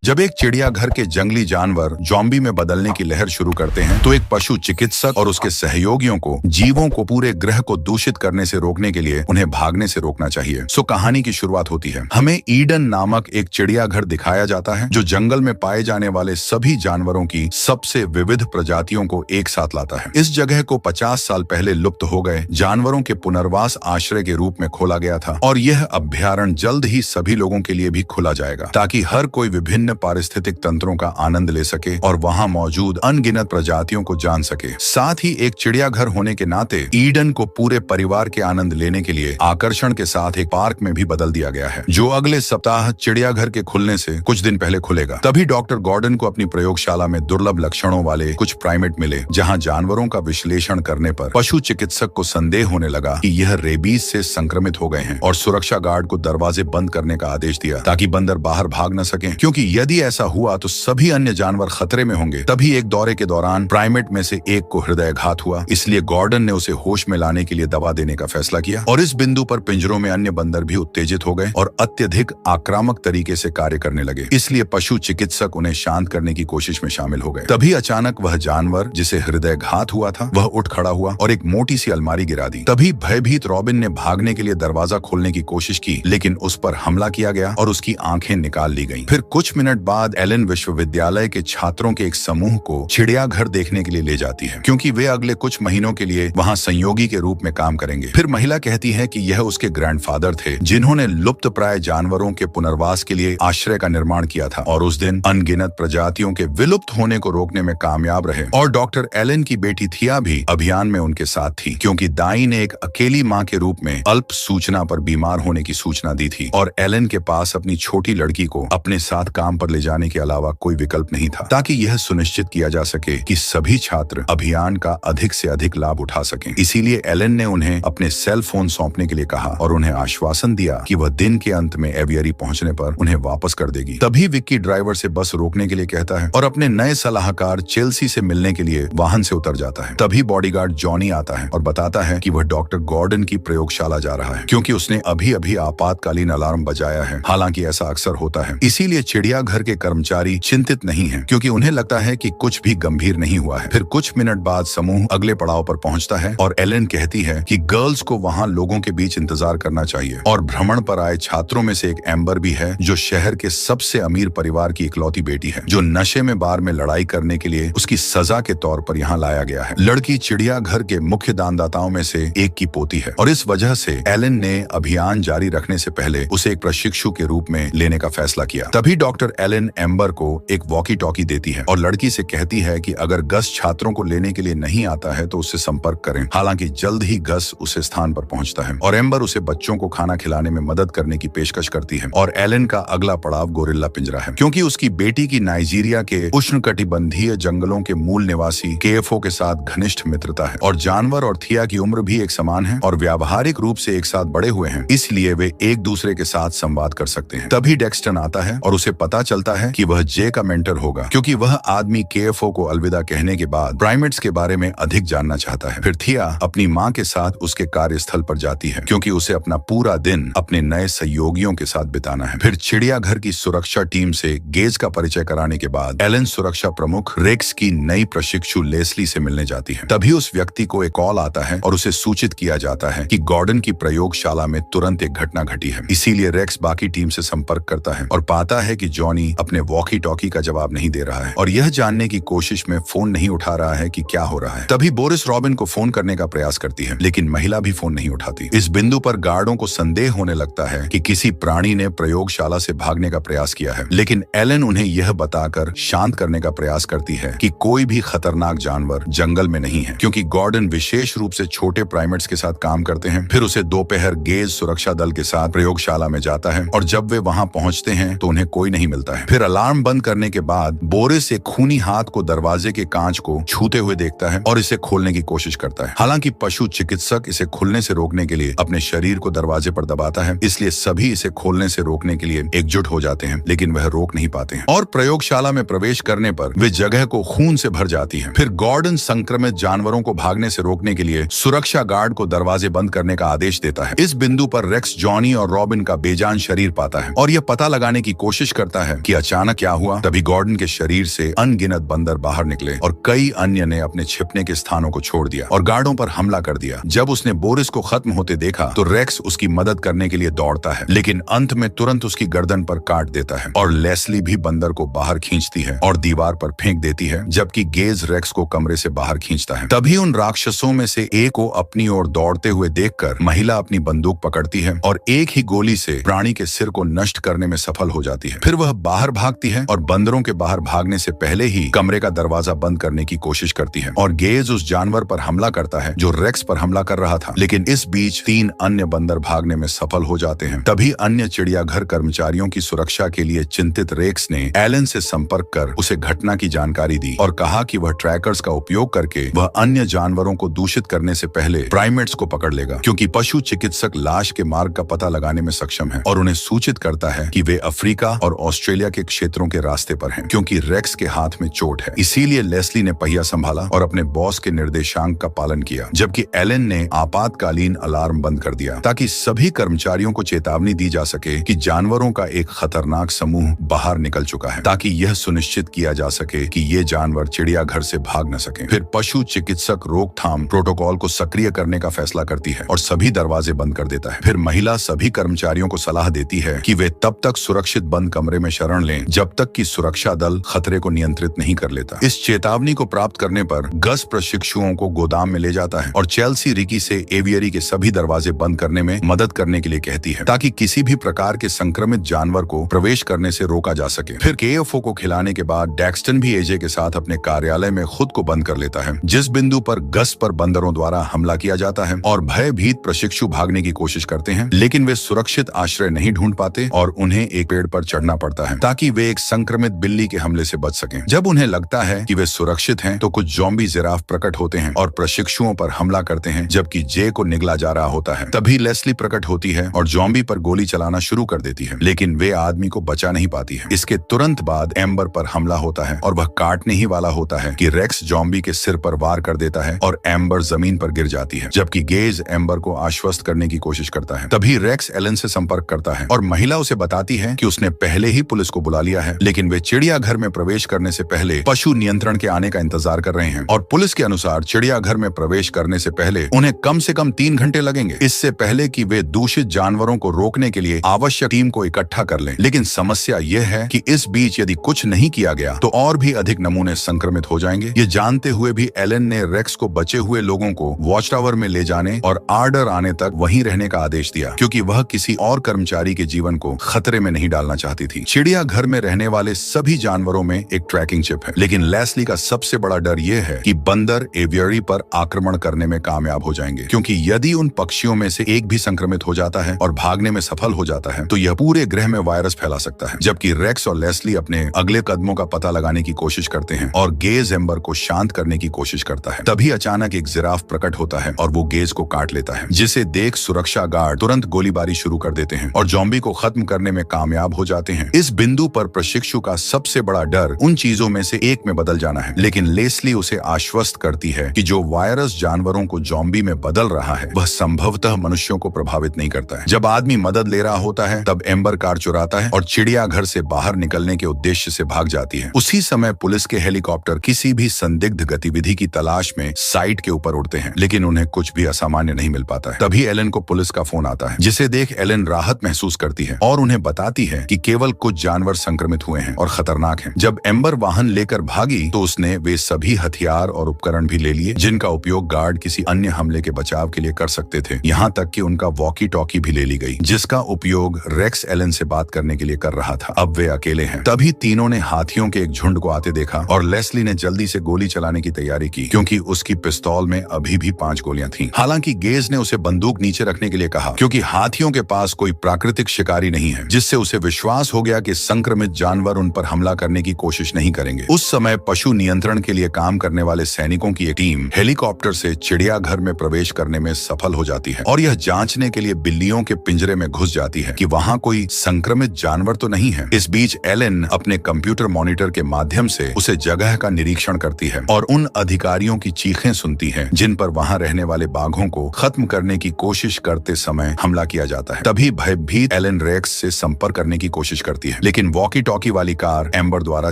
जब एक चिड़ियाघर के जंगली जानवर ज़ॉम्बी में बदलने की लहर शुरू करते हैं तो एक पशु चिकित्सक और उसके सहयोगियों को जीवों को पूरे ग्रह को दूषित करने से रोकने के लिए उन्हें भागने से रोकना चाहिए। सो कहानी की शुरुआत होती है। हमें ईडन नामक एक चिड़ियाघर दिखाया जाता है जो जंगल में पाए जाने वाले सभी जानवरों की सबसे विविध प्रजातियों को एक साथ लाता है। इस जगह को 50 साल पहले लुप्त हो गए जानवरों के पुनर्वास आश्रय के रूप में खोला गया था और यह अभ्यारण्य जल्द ही सभी लोगों के लिए भी खुला जाएगा ताकि हर कोई विभिन्न पारिस्थितिक तंत्रों का आनंद ले सके और वहां मौजूद अनगिनत प्रजातियों को जान सके। साथ ही एक चिड़ियाघर होने के नाते ईडन को पूरे परिवार के आनंद लेने के लिए आकर्षण के साथ एक पार्क में भी बदल दिया गया है जो अगले सप्ताह चिड़ियाघर के खुलने से कुछ दिन पहले खुलेगा। तभी डॉक्टर गॉर्डन को अपनी प्रयोगशाला में दुर्लभ लक्षणों वाले कुछ प्राइमेट मिले जहां जानवरों का विश्लेषण करने पर पशु चिकित्सक को संदेह होने लगा कि यह रेबीज से संक्रमित हो गए हैं और सुरक्षा गार्ड को दरवाजे बंद करने का आदेश दिया ताकि बंदर बाहर भाग न सकें, क्योंकि यदि ऐसा हुआ तो सभी अन्य जानवर खतरे में होंगे। तभी एक दौरे के दौरान प्राइमेट में से एक को हृदयाघात हुआ, इसलिए गॉर्डन ने उसे होश में लाने के लिए दवा देने का फैसला किया और इस बिंदु पर पिंजरों में अन्य बंदर भी उत्तेजित हो गए और अत्यधिक आक्रामक तरीके से कार्य करने लगे। इसलिए पशु चिकित्सक उन्हें शांत करने की कोशिश में शामिल हो गए। तभी अचानक वह जानवर जिसे हृदयाघात हुआ था वह उठ खड़ा हुआ और एक मोटी सी अलमारी गिरा दी। तभी भयभीत रॉबिन ने भागने के लिए दरवाजा खोलने की कोशिश की, लेकिन उस पर हमला किया गया और उसकी आंखें निकाल ली गईं। फिर कुछ मिनट बाद एलन विश्वविद्यालय के छात्रों के एक समूह को चिड़ियाघर देखने के लिए ले जाती है, क्योंकि वे अगले कुछ महीनों के लिए वहां संयोगी के रूप में काम करेंगे। फिर महिला कहती है कि यह उसके ग्रैंडफादर थे जिन्होंने लुप्तप्राय जानवरों के पुनर्वास के लिए आश्रय का निर्माण किया था और उस दिन अनगिनत प्रजातियों के विलुप्त होने को रोकने में कामयाब रहे। और डॉक्टर एलन की बेटी थिया भी अभियान में उनके साथ थी, क्योंकि दाई ने एक अकेली माँ के रूप में अल्प सूचना पर बीमार होने की सूचना दी थी और एलन के पास अपनी छोटी लड़की को अपने साथ काम पर ले जाने के अलावा कोई विकल्प नहीं था, ताकि यह सुनिश्चित किया जा सके कि सभी छात्र अभियान का अधिक से अधिक लाभ उठा सकें। इसीलिए एलन ने उन्हें अपने सेल फोन सौंपने के लिए कहा और उन्हें आश्वासन दिया कि वह दिन के अंत में एवियरी पहुंचने पर उन्हें वापस कर देगी। तभी विक्की ड्राइवर से बस रोकने के लिए कहता है और अपने नए सलाहकार चेल्सी से मिलने के लिए वाहन से उतर जाता है। तभी बॉडीगार्ड जॉनी आता है और बताता है कि वह डॉक्टर गॉर्डन की प्रयोगशाला जा रहा है, क्योंकि उसने अभी अभी आपातकालीन अलार्म बजाया है। हालांकि ऐसा अक्सर होता है, इसीलिए चिड़ियाघर के कर्मचारी चिंतित नहीं हैं, क्योंकि उन्हें लगता है कि कुछ भी गंभीर नहीं हुआ है। फिर कुछ मिनट बाद समूह अगले पड़ाव पर पहुंचता है और एलन कहती है कि गर्ल्स को वहां लोगों के बीच इंतजार करना चाहिए और भ्रमण पर आए छात्रों में से एक एम्बर भी है जो शहर के सबसे अमीर परिवार की इकलौती बेटी है, जो नशे में बार में लड़ाई करने के लिए उसकी सजा के तौर पर यहाँ लाया गया है। लड़की चिड़ियाघर के मुख्य दानदाताओं में से एक की पोती है और इस वजह से एलन ने अभियान जारी रखने से पहले उसे एक प्रशिक्षु के रूप में लेने का फैसला किया। तभी डॉक्टर एलन एम्बर को एक वॉकी टॉकी देती है और लड़की से कहती है कि अगर गस छात्रों को लेने के लिए नहीं आता है तो उससे संपर्क करें। हालांकि जल्द ही गस उस स्थान पर पहुंचता है और एम्बर उसे बच्चों को खाना खिलाने में मदद करने की पेशकश करती है। और एलन का अगला पड़ाव गोरिल्ला पिंजरा है, क्योंकि उसकी बेटी की नाइजीरिया के उष्णकटिबंधीय जंगलों के मूल निवासी केएफओ के साथ घनिष्ठ मित्रता है और जानवर और थिया की उम्र भी एक समान है और व्यावहारिक रूप से एक साथ बड़े हुए हैं, इसलिए वे एक दूसरे के साथ संवाद कर सकते हैं। तभी डेक्स्टन आता है और उसे पता चलता है कि वह जे का मेंटर होगा, क्योंकि वह आदमी केएफओ को अलविदा कहने के बाद प्राइमेट्स के बारे में अधिक जानना चाहता है। फिर थिया अपनी माँ के साथ उसके कार्यस्थल पर जाती है, क्योंकि उसे अपना पूरा दिन अपने नए सहयोगियों के साथ बिताना है। फिर चिड़ियाघर की सुरक्षा टीम से गेज का परिचय कराने के बाद एलन सुरक्षा प्रमुख रेक्स की नई प्रशिक्षु लेस्ली से मिलने जाती है। तभी उस व्यक्ति को एक कॉल आता है और उसे सूचित किया जाता है कि गॉर्डन की प्रयोगशाला में तुरंत एक घटना घटी है। इसीलिए रेक्स बाकी टीम से संपर्क करता है और पाता है कि जॉनी अपने वॉकी टॉकी का जवाब नहीं दे रहा है और यह जानने की कोशिश में फोन नहीं उठा रहा है कि क्या हो रहा है। तभी बोरिस रॉबिन को फोन करने का प्रयास करती है, लेकिन महिला भी फोन नहीं उठाती। इस बिंदु पर गार्डों को संदेह होने लगता है कि किसी प्राणी ने प्रयोगशाला से भागने का प्रयास किया है, लेकिन एलन उन्हें यह बताकर शांत करने का प्रयास करती है कि कोई भी खतरनाक जानवर जंगल में नहीं है, क्योंकि गॉर्डन विशेष रूप से छोटे प्राइमेट्स के साथ काम करते हैं। फिर उसे दोपहर गेज सुरक्षा दल के साथ प्रयोगशाला में जाता है और जब वे वहां पहुंचते हैं तो उन्हें कोई नहीं मिलता है। फिर अलार्म बंद करने के बाद बोरिस एक खूनी हाथ को दरवाजे के कांच को छूते हुए देखता है और इसे खोलने की कोशिश करता है। हालांकि पशु चिकित्सक इसे खुलने से रोकने के लिए अपने शरीर को दरवाजे पर दबाता है, इसलिए सभी इसे खोलने से रोकने के लिए एकजुट हो जाते हैं, लेकिन वह रोक नहीं पाते हैं और प्रयोगशाला में प्रवेश करने पर वे जगह को खून से भर जाती है। फिर गॉर्डन संक्रमित जानवरों को भागने से रोकने के लिए सुरक्षा गार्ड को दरवाजे बंद करने का आदेश देता है। इस बिंदु पर रेक्स जॉनी और रॉबिन का बेजान शरीर पाता है और यह पता लगाने की कोशिश करता है कि अचानक क्या हुआ। तभी गॉर्डन के शरीर से अनगिनत बंदर बाहर निकले और कई अन्य ने अपने छिपने के स्थानों को छोड़ दिया और गार्डों पर हमला कर दिया। जब उसने बोरिस को खत्म होते देखा तो रेक्स उसकी मदद करने के लिए दौड़ता है, लेकिन अंत में तुरंत उसकी गर्दन पर काट देता है और लेस्ली भी बंदर को बाहर खींचती है और दीवार पर फेंक देती है, जबकि गेज रेक्स को कमरे से बाहर खींचता है। तभी उन राक्षसों में से एक को अपनी ओर दौड़ते हुए देखकर महिला अपनी बंदूक पकड़ती है और एक ही गोली से प्राणी के सिर को नष्ट करने में सफल हो जाती है। फिर वह बाहर भागती है और बंदरों के बाहर भागने से पहले ही कमरे का दरवाजा बंद करने की कोशिश करती है और गेज उस जानवर पर हमला करता है जो रेक्स पर हमला कर रहा था, लेकिन इस बीच 3 अन्य बंदर भागने में सफल हो जाते हैं। तभी अन्य चिड़ियाघर कर्मचारियों की सुरक्षा के लिए चिंतित रेक्स ने एलन से संपर्क कर उसे घटना की जानकारी दी और कहा कि वह ट्रैकर्स का उपयोग करके वह अन्य जानवरों को दूषित करने से पहले प्राइमेट्स को पकड़ लेगा, क्योंकि पशु चिकित्सक लाश के मार्ग का पता लगाने में सक्षम है और उन्हें सूचित करता है कि वे अफ्रीका और ऑस्ट्रेलिया के क्षेत्रों के रास्ते पर हैं, क्योंकि रेक्स के हाथ में चोट है। इसीलिए लेस्ली ने पहिया संभाला और अपने बॉस के निर्देशांक का पालन किया, जबकि एलन ने आपातकालीन अलार्म बंद कर दिया ताकि सभी कर्मचारियों को चेतावनी दी जा सके कि जानवरों का एक खतरनाक समूह बाहर निकल चुका है, ताकि यह सुनिश्चित किया जा सके कि ये जानवर चिड़ियाघर से भाग न सके। फिर पशु चिकित्सक रोकथाम प्रोटोकॉल को सक्रिय करने का फैसला करती है और सभी दरवाजे बंद कर देता है। फिर महिला सभी कर्मचारियों को सलाह देती है कि वे तब तक सुरक्षित बंद कमरे में शरण लें जब तक कि सुरक्षा दल खतरे को नियंत्रित नहीं कर लेता। इस चेतावनी को प्राप्त करने पर गस प्रशिक्षुओं को गोदाम में ले जाता है और चेल्सी रिकी से एवियरी के सभी दरवाजे बंद करने में मदद करने के लिए कहती है, ताकि किसी भी प्रकार के संक्रमित जानवर को प्रवेश करने से रोका जा सके। फिर केएफओ को खिलाने के बाद डैक्स्टन भी एजे के साथ अपने कार्यालय में खुद को बंद कर लेता है, जिस बिंदु पर गस पर बंदरों द्वारा हमला किया जाता है और भयभीत प्रशिक्षु भागने की कोशिश करते हैं, लेकिन वे सुरक्षित आश्रय नहीं ढूंढ पाते और उन्हें एक पेड़ पर चढ़ना पड़ता है ताकि वे एक संक्रमित बिल्ली के हमले से बच सकें। जब उन्हें लगता है कि वे सुरक्षित हैं, तो कुछ ज़ॉम्बी जिराफ प्रकट होते हैं और प्रशिक्षुओं पर हमला करते हैं, जबकि जे को निगला जा रहा होता है। तभी लेस्ली प्रकट होती है और ज़ॉम्बी पर गोली चलाना शुरू कर देती है, लेकिन वे आदमी को बचा नहीं पाती है। इसके तुरंत बाद एम्बर पर हमला होता है और वह काटने ही वाला होता है कि रेक्स ज़ॉम्बी के सिर पर वार कर देता है और एम्बर जमीन पर गिर जाती है, जबकि गेज एम्बर को आश्वस्त करने की कोशिश करता है। तभी रेक्स एलन से संपर्क करता है और महिला उसे बताती है कि उसने पहले ही पुलिस को बुला लिया है, लेकिन वे चिड़ियाघर में प्रवेश करने से पहले पशु नियंत्रण के आने का इंतजार कर रहे हैं और पुलिस के अनुसार चिड़ियाघर में प्रवेश करने से पहले उन्हें कम से कम 3 घंटे लगेंगे, इससे पहले कि वे दूषित जानवरों को रोकने के लिए आवश्यक टीम को इकट्ठा कर लें। लेकिन समस्या यह है कि इस बीच यदि कुछ नहीं किया गया तो और भी अधिक नमूने संक्रमित हो जाएंगे। ये जानते हुए भी एलन ने रेक्स को बचे हुए लोगों को वॉच टावर में ले जाने और आर्डर आने तक वहीं रहने का आदेश दिया, क्योंकि वह किसी और कर्मचारी के जीवन को खतरे में नहीं डालना चाहती थी। चिड़ियाघर में रहने वाले सभी जानवरों में एक ट्रैकिंग चिप है, लेकिन लेस्ली का सबसे बड़ा डर यह है कि बंदर एवियरी पर आक्रमण करने में कामयाब हो जाएंगे, क्योंकि यदि उन पक्षियों में से एक भी संक्रमित हो जाता है और भागने में सफल हो जाता है तो यह पूरे ग्रह में वायरस फैला सकता है। जबकि रेक्स और लेस्ली अपने अगले कदमों का पता लगाने की कोशिश करते हैं और गेज एम्बर को शांत करने की कोशिश करता है। तभी अचानक एक जिराफ प्रकट होता है और वो गेज को काट लेता है, जिसे देख सुरक्षा गार्ड तुरंत गोलीबारी शुरू कर देते हैं और ज़ॉम्बी को खत्म करने में कामयाब हो जाते हैं। इस बिंदु पर प्रशिक्षु का सबसे बड़ा डर उन चीजों में से एक में बदल जाना है, लेकिन लेस्ली उसे आश्वस्त करती है कि जो वायरस जानवरों को ज़ॉम्बी में बदल रहा है वह संभवतः मनुष्यों को प्रभावित नहीं करता है। जब आदमी मदद ले रहा होता है तब एम्बर कार चुराता है और चिड़ियाघर से बाहर निकलने के उद्देश्य से भाग जाती है। उसी समय पुलिस के हेलीकॉप्टर किसी भी संदिग्ध गतिविधि की तलाश में साइट के ऊपर उड़ते हैं, लेकिन उन्हें कुछ भी असामान्य नहीं मिल पाता है। तभी एलन को पुलिस का फोन आता है, जिसे देख एलन राहत महसूस करती है और उन्हें बताती है कि केवल कुछ जानवर संक्रमित हुए हैं और खतरनाक हैं। जब एम्बर वाहन लेकर भागी तो उसने वे सभी हथियार और उपकरण भी ले लिए जिनका उपयोग गार्ड किसी अन्य हमले के बचाव के लिए कर सकते थे, यहाँ तक कि उनका वॉकी टॉकी भी ले ली गई, जिसका उपयोग रेक्स एलन से बात करने के लिए कर रहा था। अब वे अकेले हैं। तभी तीनों ने हाथियों के एक झुंड को आते देखा और लेस्ली ने जल्दी से गोली चलाने की तैयारी की, क्योंकि उसकी पिस्तौल में अभी भी 5 गोलियां थीं। हालांकि गेज ने उसे बंदूक नीचे रखने के लिए कहा, क्योंकि हाथियों के पास कोई प्राकृतिक शिकारी नहीं है, जिससे उसे विश्वास हो गया कि संक्रमित जानवर उन पर हमला करने की कोशिश नहीं करेंगे। उस समय पशु नियंत्रण के लिए काम करने वाले सैनिकों की एक टीम हेलीकॉप्टर से चिड़ियाघर में प्रवेश करने में सफल हो जाती है और यह जांचने के लिए बिल्लियों के पिंजरे में घुस जाती है कि वहां कोई संक्रमित जानवर तो नहीं है। इस बीच एलन अपने कंप्यूटर मॉनिटर के माध्यम से उसे जगह का निरीक्षण करती है और उन अधिकारियों की चीखें सुनती है जिन पर वहां रहने वाले बाघों को खत्म करने की कोशिश करते समय हमला किया जाता है। तभी भयभीत एलन रेक्स से संपर्क करने की कोशिश करती है, लेकिन वॉकी टॉकी वाली कार एम्बर द्वारा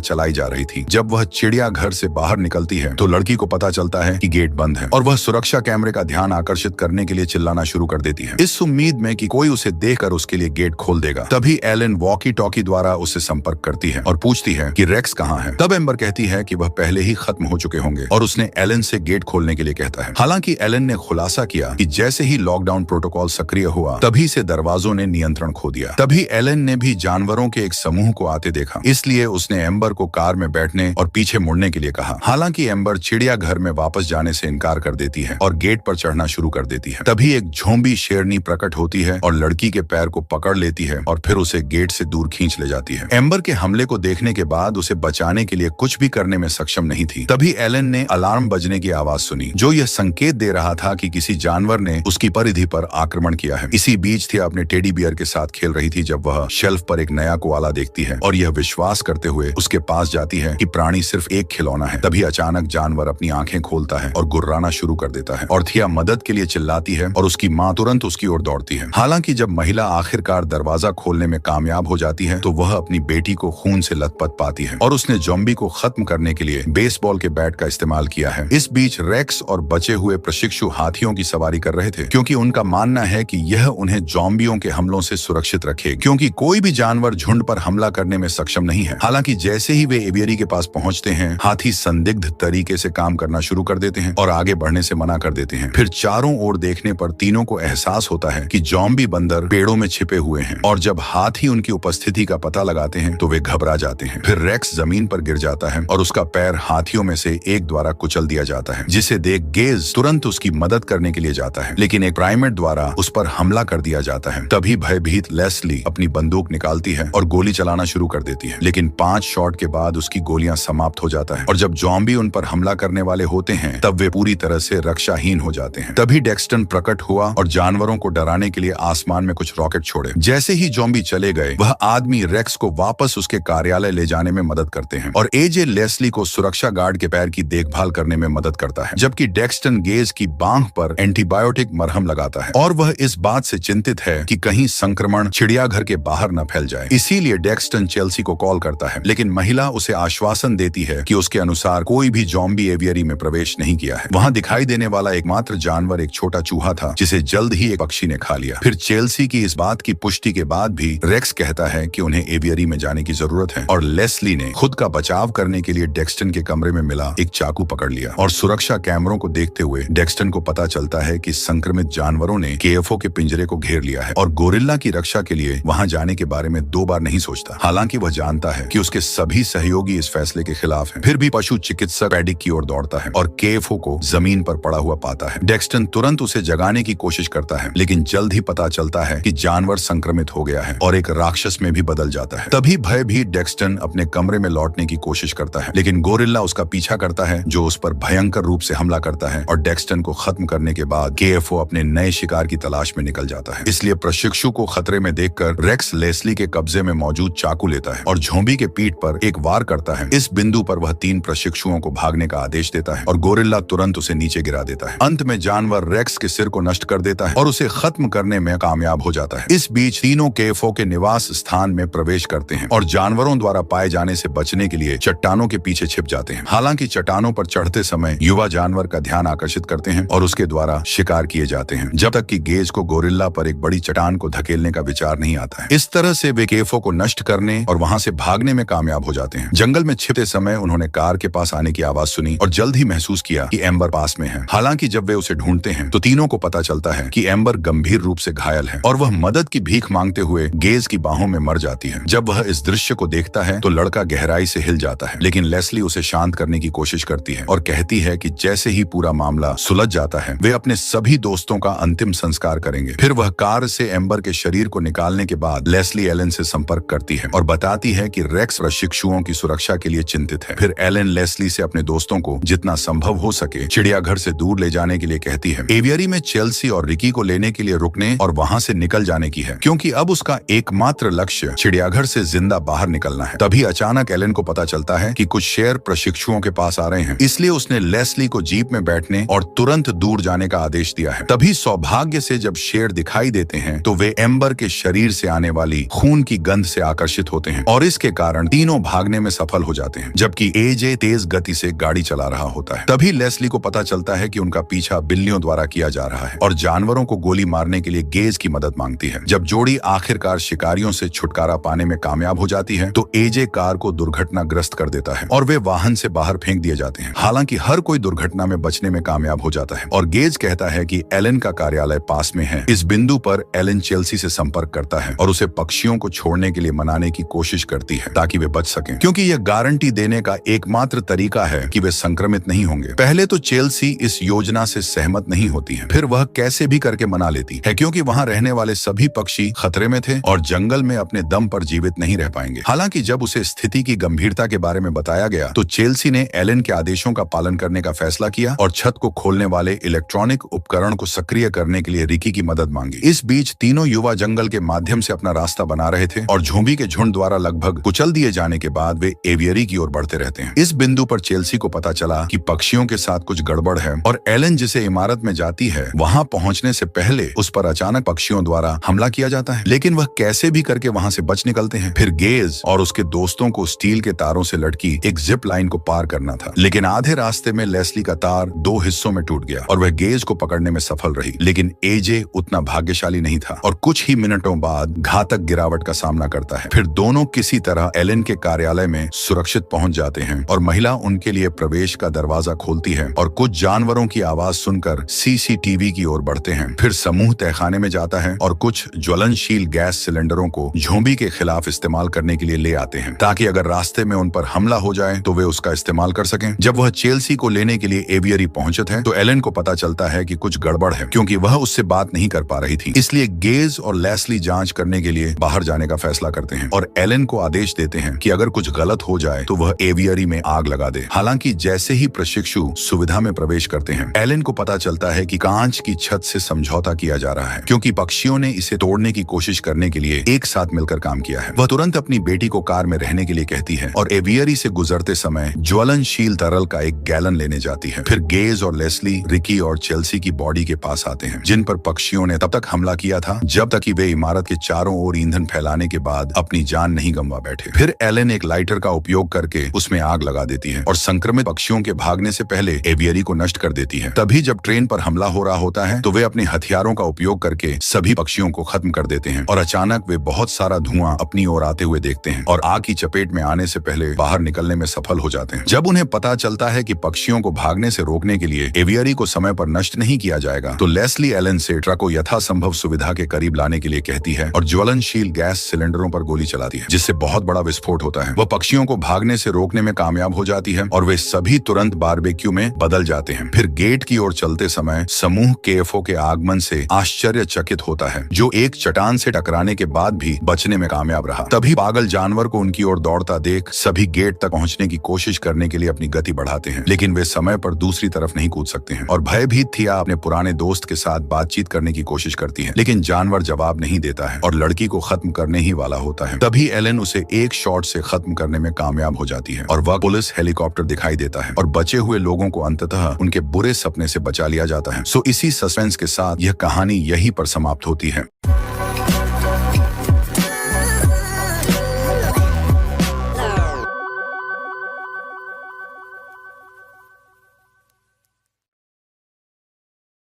चलाई जा रही थी। जब वह चिड़ियाघर से बाहर निकलती है तो लड़की को पता चलता है कि गेट बंद है और वह सुरक्षा कैमरे का ध्यान आकर्षित करने के लिए चिल्लाना शुरू कर देती है, इस उम्मीद में कि कोई उसे देखकर उसके लिए गेट खोल देगा। तभी एलन वॉकी टॉकी द्वारा उससे संपर्क करती है और पूछती है कि रेक्स कहाँ है। तब एम्बर कहती है कि वह पहले ही खत्म हो चुके होंगे और उसने एलन से गेट खोलने के लिए कहता है। हालांकि एलन ने खुलासा किया कि जैसे ही लॉकडाउन प्रोटोकॉल सक्रिय हुआ तभी से दरवाजों ने नियंत्रण खो दिया। तभी एलन ने भी जानवरों के एक समूह को आते देखा, इसलिए उसने एम्बर को कार में बैठने और पीछे मुड़ने के लिए कहा। हालांकि एम्बर चिड़ियाघर में वापस जाने से इनकार कर देती है और गेट पर चढ़ना शुरू कर देती है। तभी एक झोंबी शेरनी प्रकट होती है और लड़की के पैर को पकड़ लेती है और फिर उसे गेट से दूर खींच ले जाती है। एम्बर के हमले को देखने के बाद उसे बचाने के लिए कुछ भी करने में सक्षम नहीं थी। तभी एलन ने अलार्म बजने की आवाज सुनी, जो यह संकेत दे रहा था कि किसी जानवर ने उसकी परिधि पर आक्रमण किया है। इसी बीच थी अपने टेडी बियर के साथ खेल रही थी जब वह शेल्फ पर एक नया कोआला देखती है और यह विश्वास करते हुए उसके पास जाती है कि प्राणी सिर्फ एक खिलौना है। तभी अचानक जानवर अपनी आंखें खोलता है और गुर्राना शुरू कर देता है और थिया मदद के लिए चिल्लाती है और उसकी माँ तुरंत उसकी ओर दौड़ती है। हालांकि जब महिला आखिरकार दरवाजा खोलने में कामयाब हो जाती है तो वह अपनी बेटी को खून से लथपथ पाती है और उसने ज़ॉम्बी को खत्म करने के लिए बेसबॉल के बैट का इस्तेमाल किया है। इस बीच रेक्स और बचे हुए प्रशिक्षु हाथियों की सवारी कर रहे थे, क्योंकि उनका मानना है कि यह उन्हें ज़ॉम्बियों के हमलों से सुरक्षित रखे, क्योंकि कोई भी जानवर झुंड पर हमला करने में सक्षम नहीं है। हालांकि जैसे ही वे एवियरी के पास पहुंचते हैं, हाथी संदिग्ध तरीके से काम करना शुरू कर देते हैं और आगे बढ़ने से मना कर देते हैं। फिर चारों ओर देखने पर तीनों को एहसास होता है कि ज़ॉम्बी बंदर पेड़ों में छिपे हुए हैं और जब हाथी उनकी उपस्थिति का पता लगाते हैं तो वे घबरा जाते हैं। फिर रेक्स जमीन पर गिर जाता है और उसका पैर हाथियों में से एक द्वारा कुचल दिया जाता है, जिसे देख गेज तुरंत उसकी मदद करने के लिए जाता है, लेकिन एक प्राइमेट द्वारा उस पर हमला कर दिया जाता है। तभी भयभीत लेस्ली अपनी बंदूक निकालती है और गोली चलाना शुरू कर देती है, लेकिन 5 शॉट के बाद उसकी गोलियां समाप्त हो जाता है और जब ज़ॉम्बी उन पर हमला करने वाले होते हैं तब वे पूरी तरह से रक्षाहीन हो जाते हैं। तभी डेक्स्टन प्रकट हुआ और जानवरों को डराने के लिए आसमान में कुछ रॉकेट छोड़े। जैसे ही ज़ॉम्बी चले गए, वह आदमी रेक्स को वापस उसके कार्यालय ले जाने में मदद करते हैं और एजे लेस्ली को सुरक्षा गार्ड के पैर की देखभाल करने में मदद करता है, जबकि डेक्स्टन गेज की बांह पर एंटीबायोटिक मरहम लगाता है और वह इस बात से चिंतित है कि कहीं संक्रमण चिड़ियाघर के बाहर न फैल जाए। इसीलिए डेक्स्टन चेल्सी को कॉल करता है, लेकिन महिला उसे आश्वासन देती है कि उसके अनुसार कोई भी ज़ॉम्बी एवियरी में प्रवेश नहीं किया है। वहां दिखाई देने वाला एकमात्र जानवर एक छोटा चूहा था, जिसे जल्द ही एक पक्षी ने खा लिया। फिर चेल्सी की इस बात की पुष्टि के बाद भी रेक्स कहता है कि उन्हें एवियरी में जाने की जरूरत है और लेस्ली ने खुद का बचाव करने के लिए डेक्स्टन के कमरे में मिला एक चाकू पकड़ लिया और सुरक्षा कैमरों को देखते हुए डेक्स्टन को पता चलता है कि संक्रमित जानवरों ने केएफओ के पिंजरे को घेर लिया है और गोरिल्ला की रक्षा के लिए वहां जाने के बारे में 2 बार नहीं सोचता। हालांकि वह जानता है कि उसके सभी सहयोगी इस फैसले के खिलाफ हैं। फिर भी पशु चिकित्सक पैडिक की ओर दौड़ता है और केएफओ को जमीन पर पड़ा हुआ पाता है। डेक्स्टन तुरंत उसे जगाने की कोशिश करता है, लेकिन जल्द ही पता चलता है कि जानवर संक्रमित हो गया है और एक राक्षस में भी बदल जाता है। तभी भयभीत डेक्स्टन अपने कमरे में लौटने की कोशिश करता है, लेकिन गोरिल्ला उसका पीछा करता है, जो उस पर भयंकर रूप से हमला करता है और डेक्स्टन को खत्म करने के बाद केएफओ अपने नए शिकार की तलाश में निकल जाता है। इसलिए प्रशिक्षु को खतरे में देखकर रेक्स लेस्ली के कब्जे में मौजूद चाकू लेता है और झोंबी के पीठ पर एक वार करता है। इस बिंदु पर वह 3 प्रशिक्षुओं को भागने का आदेश देता है और गोरिल्ला तुरंत उसे नीचे गिरा देता है। अंत में जानवर रेक्स के सिर को नष्ट कर देता है और उसे खत्म करने में कामयाब हो जाता है। इस बीच तीनों केएफओ के निवास स्थान में प्रवेश करते हैं और जानवरों द्वारा पाए जाने से बचने के लिए चट्टानों के पीछे छिप जाते हैं। हालांकि चट्टानों पर चढ़ते समय युवा जानवर का ध्यान आकर्षित करते हैं और उसके द्वारा शिकार किए जाते हैं, जब तक कि गेज को गोरिल्ला पर एक बड़ी चट्टान को धकेलने का विचार नहीं आता है। इस तरह से वे केएफओ को नष्ट करने और वहां से भागने में कामयाब हो जाते हैं। जंगल में छिपते समय उन्होंने कार के पास आने की आवाज सुनी और जल्द ही महसूस किया कि एम्बर पास में है। हालांकि जब वे उसे ढूंढते हैं तो तीनों को पता चलता है कि एम्बर गंभीर रूप से घायल है और वह मदद की भीख मांगते हुए गेज की बाहों में मर जाती है। जब वह इस दृश्य को देखता है तो लड़का गहराई से हिल जाता है, लेकिन लेस्ली उसे शांत करने की कोशिश करती है और कहती है कि जैसे ही पूरा मामला सुलझ जाता है वे अपने सभी दोस्तों का अंतिम संस्कार करेंगे। फिर वह कार से एम्बर के शरीर को निकालने के बाद लेस्ली एलन से संपर्क करती है और बताती है कि रेक्स प्रशिक्षुओं की सुरक्षा के लिए चिंतित है। फिर एलन लेस्ली से अपने दोस्तों को जितना संभव हो सके चिड़ियाघर से दूर ले जाने के लिए कहती है। एवियरी में चेल्सी और रिकी को लेने के लिए रुकने और वहां से निकल जाने की है, क्योंकि अब उसका एकमात्र लक्ष्य चिड़ियाघर से जिंदा बाहर निकलना है। तभी अचानक एलन को पता चलता है कि कुछ शेर प्रशिक्षुओं के पास आ रहे हैं, इसलिए उसने लेस्ली को जीप में बैठने और तुरंत दूर जाने का आदेश दिया है। तभी सौभाग्य से जब शेर दिखाई देते हैं तो वे एम्बर के शरीर से आने वाली खून की गंध से आकर्षित होते हैं और इसके कारण तीनों भागने में सफल हो जाते हैं, जबकि एजे तेज गति से गाड़ी चला रहा होता है। तभी लेस्ली को पता चलता है कि उनका पीछा बिल्लियों द्वारा किया जा रहा है और जानवरों को गोली मारने के लिए गेज की मदद मांगती है। जब जोड़ी आखिरकार शिकारियों से छुटकारा पाने में कामयाब हो जाती है तो एजे कार को दुर्घटनाग्रस्त कर देता है और वे वाहन से बाहर फेंक दिए जाते हैं। हालांकि हर कोई दुर्घटना में बचने में कामयाब हो जाता है और गेज कहता है कि एलन का कार्यालय पास में है। इस बिंदु पर एलन चेल्सी से संपर्क करता है और उसे पक्षियों को छोड़ने के लिए मनाने की कोशिश करती है ताकि वे बच सकें, क्योंकि यह गारंटी देने का एकमात्र तरीका है कि वे संक्रमित नहीं होंगे। पहले तो चेल्सी इस योजना से सहमत नहीं होती है, फिर वह कैसे भी करके मना लेती है क्योंकि वहां रहने वाले सभी पक्षी खतरे में थे और जंगल में अपने दम पर जीवित नहीं रह पाएंगे। हालांकि जब उसे स्थिति की गंभीरता के बारे में बताया गया तो चेल्सी ने एलन के आदेशों का पालन करने का फैसला किया और छत को खोलने वाले इलेक्ट्रॉनिक उपकरण को सक्रिय करने के लिए रिकी की मदद मांगी। इस बीच तीनों युवा जंगल के माध्यम से अपना रास्ता बना रहे थे और झोंबी के झुंड द्वारा लगभग कुचल दिए जाने के बाद वे एवियरी की ओर बढ़ते रहते हैं। इस बिंदु पर चेल्सी को पता चला कि पक्षियों के साथ कुछ गड़बड़ है और एलन जिसे इमारत में जाती है वहां पहुंचने से पहले उस पर अचानक पक्षियों द्वारा हमला किया जाता है, लेकिन वह कैसे भी करके वहां से बच निकलते हैं। फिर गेज और उसके दोस्तों को स्टील के तारों से लटकी एक जिप लाइन को पार करना था, लेकिन आधे रास्ते में लेस्ली का तार दो हिस्सों में टूट गया और वह गेज को पकड़ने में सफल रही। लेकिन एजे उतना भाग्यशाली नहीं था और कुछ ही मिनटों बाद घातक गिरावट का सामना करता है। फिर दोनों किसी तरह एलन के कार्यालय में सुरक्षित पहुंच जाते हैं और महिला उनके लिए प्रवेश का दरवाजा खोलती है और कुछ जानवरों की आवाज सुनकर सीसीटीवी की ओर बढ़ते हैं। फिर समूह तहखाने में जाता है और कुछ ज्वलनशील गैस सिलेंडरों को झोंबी के खिलाफ इस्तेमाल करने के लिए ले आते हैं ताकि अगर रास्ते में उन पर हमला हो जाए तो वे उसका इस्तेमाल कर सकें। जब वह चेल्सी को लेने के लिए एवियरी पहुंचते हैं तो एलन को पता चलता है कि कुछ गड़बड़ है क्योंकि वह उससे बात नहीं कर पा रही थी। इसलिए गेज और लेस्ली जांच करने के लिए बाहर जाने का फैसला करते हैं और एलन को आदेश देते हैं कि अगर कुछ गलत हो जाए तो वह एवियरी में आग लगा दे। हालांकि जैसे ही प्रशिक्षु सुविधा में प्रवेश करते हैं एलन को पता चलता है कि कांच की छत से समझौता किया जा रहा है क्योंकि पक्षियों ने इसे तोड़ने की कोशिश करने के लिए एक साथ मिलकर काम किया है। वह तुरंत अपनी बेटी को कार में रहने के लिए कहती है और एवियरी से गुजरते समय ज्वलनशील तरल का एक गैलन लेने जाती है। फिर गेज और लेस्ली रिकी और चेल्सी की बॉडी के पास आते हैं जिन पर पक्षियों ने तब तक हमला किया था जब तक कि वे इमारत के चारों ओर ईंधन फैलाने के बाद अपनी जान नहीं गंवा बैठे। फिर एलन एक लाइटर का उपयोग करके उसमें आग लगा देती है और संक्रमित पक्षियों के भागने से पहले एवियरी को नष्ट कर देती है। तभी जब ट्रेन पर हमला हो रहा होता है तो वे अपने हथियारों का उपयोग करके सभी पक्षियों को खत्म कर देते हैं और अचानक वे बहुत सारा धुआं अपनी ओर आते हुए देखते हैं और आग की चपेट में आने से पहले बाहर निकलने में सफल हो जाते हैं। जब उन्हें पता चलता है कि पक्षियों को भागने से रोकने के लिए एवियरी को समय पर नष्ट नहीं किया जाएगा तो लेस्ली एलन से ट्रक को यथासंभव सुविधा के करीब लाने के लिए कहती है और ज्वलनशील गैस सिलेंडरों पर गोली चलाती है जिससे बहुत बड़ा विस्फोट होता है। वह पक्षियों को भागने से रोकने में कामयाब हो जाती है और वे सभी तुरंत बारबेक्यू में बदल जाते हैं। फिर गेट की ओर चलते समय समूह केएफओ के आगमन से आश्चर्यचकित होता है जो एक चट्टान से टकराने के बाद भी बचने में कामयाब रहा। तभी पागल जानवर को उनकी ओर दौड़ता देख सभी गेट तक पहुंचने की कोशिश करने के लिए अपनी गति बढ़ाते हैं, लेकिन वे समय पर दूसरी तरफ नहीं कूद सकते हैं और भयभीत थिया अपने पुराने दोस्त के साथ बातचीत करने की कोशिश करती है, लेकिन जानवर जवाब नहीं देता है और लड़की को खत्म करने ही वाला होता है। तभी एलन उसे एक शॉट से खत्म करने में कामयाब हो जाती है और वह पुलिस हेलीकॉप्टर दिखाई देता है और बचे हुए लोगों को अंततः उनके बुरे सपने से बचा लिया जाता है। सो इसी सस्पेंस के साथ यह कहानी यहीं पर समाप्त होती है।